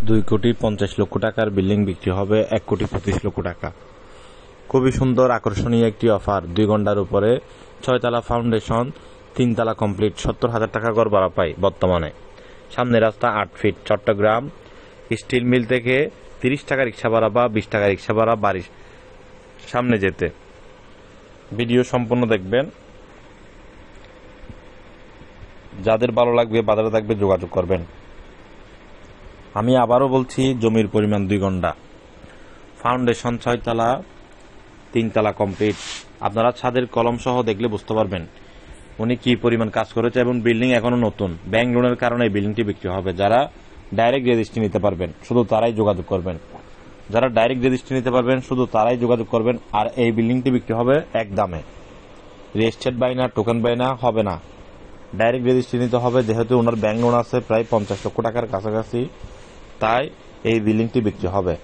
2,50,00,000 টাকার বিল্ডিং বিক্রি হবে 1,25,00,000 টাকা। খুবই সুন্দর আকর্ষণীয় একটি অফার। 2 ঘন্টার উপরে 6 তলা ফাউন্ডেশন, 3 তলা কমপ্লিট, 70,000 টাকা গড় ভাড়া পাই বর্তমানে। সামনে রাস্তা 8 ফিট। চট্টগ্রাম স্টিল মিল থেকে 30 টাকা রিক্সা ভাড়া বা 20 টাকা রিক্সা ভাড়া বাড়ির সামনে যেতে। ভিডিও সম্পূর্ণ দেখবেন। যাদের ভালো লাগবে বাজারে থাকবে যোগাযোগ করবেন। আমি আবারও বলছি, জমির পরিমাণ 2 ঘন্টা, ফাউন্ডেশন 6 তলা, 3 তলা কমপ্লিট। আপনারা ছাদের কলম সহ দেখলে বুঝতে পারবেন উনি কি পরিমাণ কাজ করেছে এবং বিল্ডিং এখনো নতুন। ব্যাংক লোনের কারণে এই বিল্ডিংটি বিক্রি হবে। যারা ডাইরেক্ট রেজিস্ট্রি নিতে পারবেন শুধু তারাই যোগাযোগ করবেন। যারা ডাইরেক্ট রেজিস্ট্রি নিতে পারবেন শুধু তারাই যোগাযোগ করবেন। আর এই বিল্ডিংটি বিক্রি হবে এক দামে। রেজিস্ট্রেড বাইনা, টোকেন বাইনা হবে না, ডাইরেক্ট রেজিস্ট্রি নিতে হবে। যেহেতু ওনার ব্যাংক লোন আছে প্রায় 50 লক্ষ টাকার কাছাকাছি, তাই এই বিল্ডিংটি বিক্রি হবে।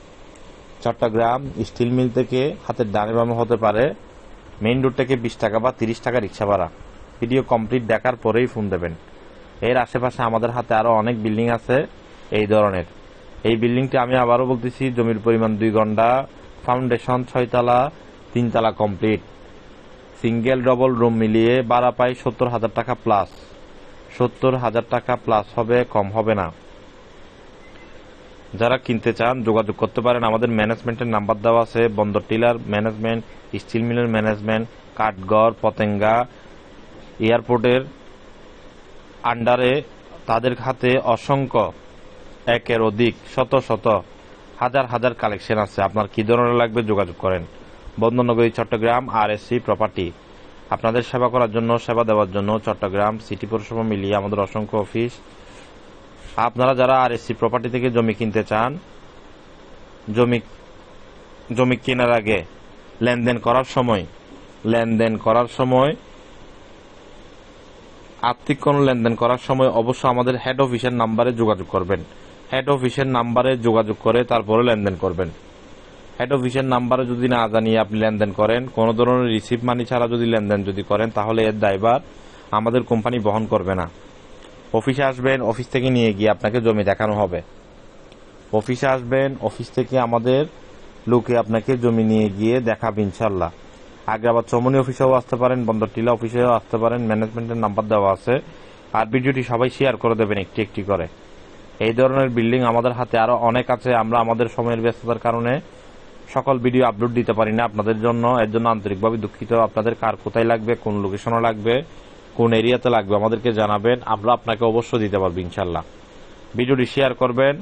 চট্টগ্রাম স্টিল মিল থেকে হাতের ডানে বামে হতে পারে, মেইন রোড থেকে 20 টাকা বা 30 টাকা রিক্সা ভাড়া। ভিডিও কমপ্লিট দেখার পরেই ফোন দেবেন। এর আশেপাশে আমাদের হাতে আরো অনেক বিল্ডিং আছে এই ধরনের। এই বিল্ডিংটি আমি আবারও বলতেছি, জমির পরিমাণ 2 ঘন্টা, ফাউন্ডেশন 6 তলা, 3 তলা কমপ্লিট, সিঙ্গেল ডবল রুম মিলিয়ে ভাড়া পাই 70,000 টাকা প্লাস। 70,000 টাকা প্লাস হবে, কম হবে না। যারা কিনতে চান যোগাযোগ করতে পারেন। আমাদের ম্যানেজমেন্টের নাম্বার দেওয়া আছে। বন্দর টিলার ম্যানেজমেন্ট, স্টিল মিলের ম্যানেজমেন্ট, কাঠগড়, পতেঙ্গা, এয়ারপোর্টের আন্ডারে তাদের হাতে অসংখ্য, একের অধিক, শত শত, হাজার হাজার কালেকশন আছে। আপনার কি ধরনের লাগবে যোগাযোগ করেন। বন্দরনগরী, চট্টগ্রাম, RSC প্রপার্টি আপনাদের সেবা করার জন্য, সেবা দেওয়ার জন্য চট্টগ্রাম সিটি পৌরসভা মিলিয়ে আমাদের অসংখ্য অফিস। আপনারা যারা RSC প্রপার্টি থেকে জমি কিনতে চান, জমি কেনার আগে লেনদেন করার সময় আর্থিক কোন লেনদেন করার সময় অবশ্য আমাদের হেড অফিসের নাম্বারে যোগাযোগ করবেন। হেড অফিসের নাম্বারে যোগাযোগ করে তারপরে লেনদেন করবেন। হেড অফিসের নাম্বারে যদি না জানিয়ে আপনি লেনদেন করেন, কোন ধরনের রিসিভ মানি ছাড়া যদি লেনদেন করেন, তাহলে এর দায়ভার আমাদের কোম্পানি বহন করবে না। অফিসে আসবেন, অফিস থেকে নিয়ে গিয়ে আপনাকে জমি দেখানো হবে। অফিসে আসবেন, অফিস থেকে আমাদের লোকে আপনাকে জমি নিয়ে গিয়ে দেখাবে ইনশাল্লাহ। আগ্রাবাদ চৌমনি অফিসেও আসতে পারেন, বন্দর টিলা অফিসেও আসতে পারেন। ম্যানেজমেন্টের নাম্বার দেওয়া আছে। আর ভিডিওটি সবাই শেয়ার করে দেবেন একটি একটি করে। এই ধরনের বিল্ডিং আমাদের হাতে আরো অনেক আছে। আমরা আমাদের সময়ের ব্যস্ততার কারণে সকল ভিডিও আপলোড দিতে পারি না আপনাদের জন্য। এর জন্য আন্তরিকভাবে দুঃখিত। আপনাদের কার কোথায় লাগবে, কোন লোকেশনে লাগবে, কোন এরিয়াতে লাগবে আমাদেরকে জানাবেন। আমরা আপনাকে অবশ্যই দিতে পারবো ইনশাল্লাহ। ভিডিওটি শেয়ার করবেন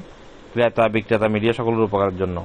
ক্রেতা বিক্রেতা মিডিয়া সকলের উপকারের জন্য।